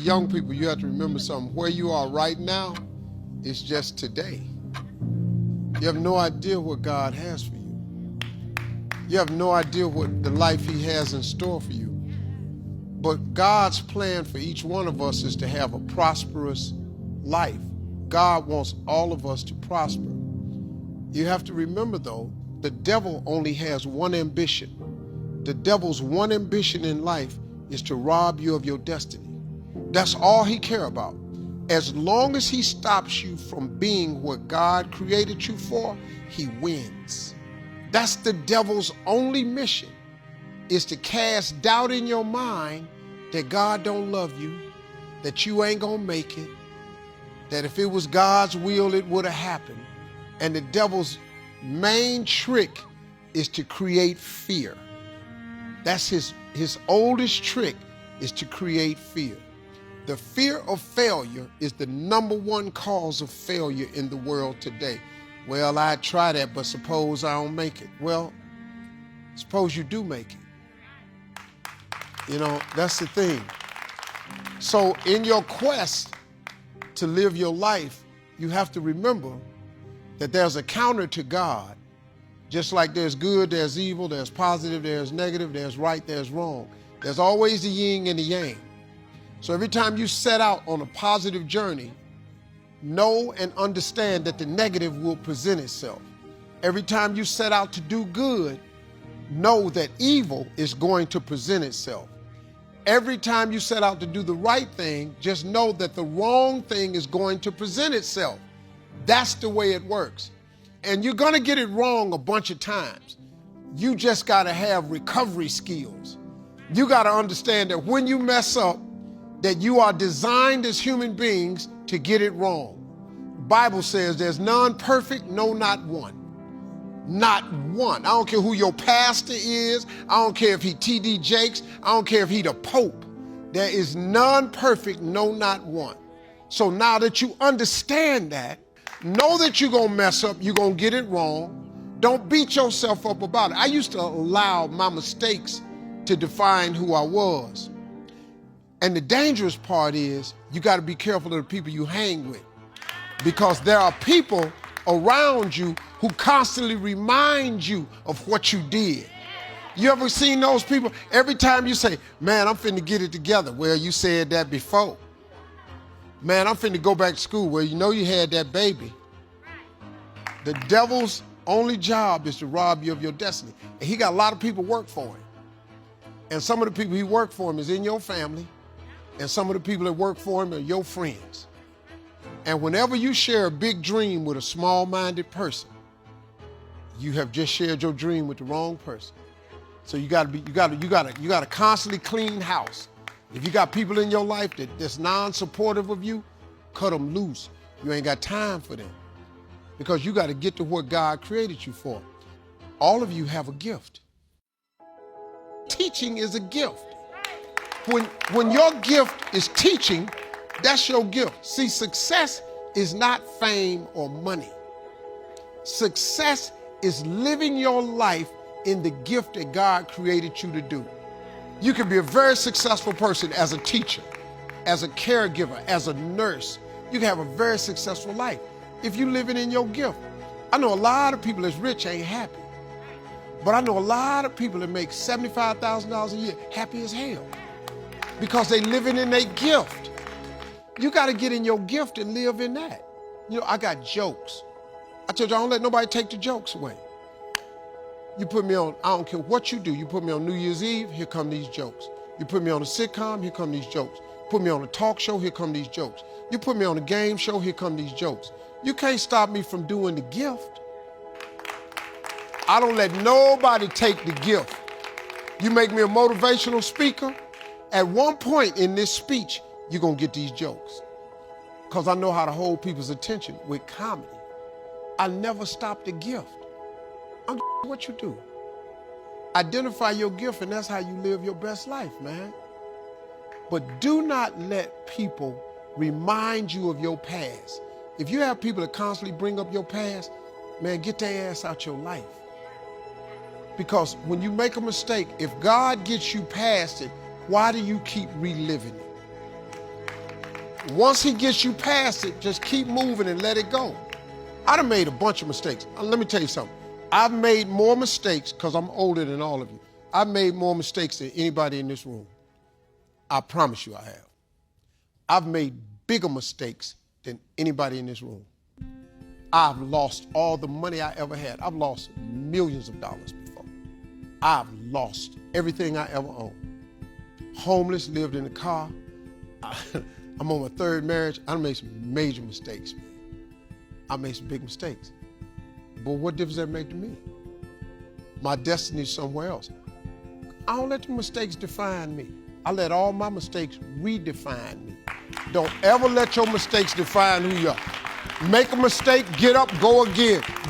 Young people, you have to remember something. Where you are right now is just today. You have no idea what God has for you. You have no idea what the life He has in store for you. But God's plan for each one of us is to have a prosperous life. God wants all of us to prosper. You have to remember, though, the devil only has one ambition. The devil's one ambition in life is to rob you of your destiny. That's all he cares about. As long as he stops you from being what God created you for, he wins. That's the devil's only mission, is to cast doubt in your mind that God don't love you, that you ain't gonna make it, that if it was God's will, it would have happened. And the devil's main trick is to create fear. That's his oldest trick, is to create fear. The fear of failure is the #1 cause of failure in the world today. Well, I try that, but suppose I don't make it. Well, suppose you do make it. You know, that's the thing. So in your quest to live your life, you have to remember that there's a counter to God. Just like there's good, there's evil, there's positive, there's negative, there's right, there's wrong. There's always the yin and the yang. So every time you set out on a positive journey, know and understand that the negative will present itself. Every time you set out to do good, know that evil is going to present itself. Every time you set out to do the right thing, just know that the wrong thing is going to present itself. That's the way it works. And you're going to get it wrong a bunch of times. You just got to have recovery skills. You got to understand that when you mess up, that you are designed as human beings to get it wrong. The Bible says there's none perfect, no, not one. Not one. I don't care who your pastor is. I don't care if he T.D. Jakes. I don't care if he the Pope. There is none perfect, no, not one. So now that you understand that, know that you're going to mess up, you're going to get it wrong. Don't beat yourself up about it. I used to allow my mistakes to define who I was. And the dangerous part is you got to be careful of the people you hang with, because there are people around you who constantly remind you of what you did. You ever seen those people? Every time you say, man, I'm finna get it together. Well, you said that before. Man, I'm finna go back to school. Well, you know you had that baby. The devil's only job is to rob you of your destiny. And he got a lot of people work for him. And some of the people he worked for him is in your family. And some of the people that work for him are your friends. And whenever you share a big dream with a small-minded person, you have just shared your dream with the wrong person. So you gotta constantly clean house. If you got people in your life that's non-supportive of you, cut them loose. You ain't got time for them, because you got to get to what God created you for. All of you have a gift. Teaching is a gift. When your gift is teaching, that's your gift. See, success is not fame or money. Success is living your life in the gift that God created you to do. You can be a very successful person as a teacher, as a caregiver, as a nurse. You can have a very successful life if you're living in your gift. I know a lot of people that's rich ain't happy, but I know a lot of people that make $75,000 a year happy as hell, because they living in their gift. You got to get in your gift and live in that. You know, I got jokes. I told you I don't let nobody take the jokes away. You put me on, I don't care what you do. You put me on New Year's Eve, here come these jokes. You put me on a sitcom, here come these jokes. Put me on a talk show, here come these jokes. You put me on a game show, here come these jokes. You can't stop me from doing the gift. I don't let nobody take the gift. You make me a motivational speaker, at one point in this speech, you're gonna get these jokes, because I know how to hold people's attention with comedy. I never stop the gift. I'm what you do. Identify your gift, and that's how you live your best life, man. But do not let people remind you of your past. If you have people that constantly bring up your past, man, get their ass out your life. Because when you make a mistake, if God gets you past it, why do you keep reliving it? Once he gets you past it, just keep moving and let it go. I done made a bunch of mistakes. Let me tell you something. I've made more mistakes because I'm older than all of you. I've made more mistakes than anybody in this room. I promise you I have. I've made bigger mistakes than anybody in this room. I've lost all the money I ever had. I've lost millions of dollars before. I've lost everything I ever owned. Homeless, lived in a car. I'm on my third marriage. I made some major mistakes, man. I made some big mistakes. But what difference does that make to me? My destiny is somewhere else. I don't let the mistakes define me. I let all my mistakes redefine me. Don't ever let your mistakes define who you are. Make a mistake, get up, go again.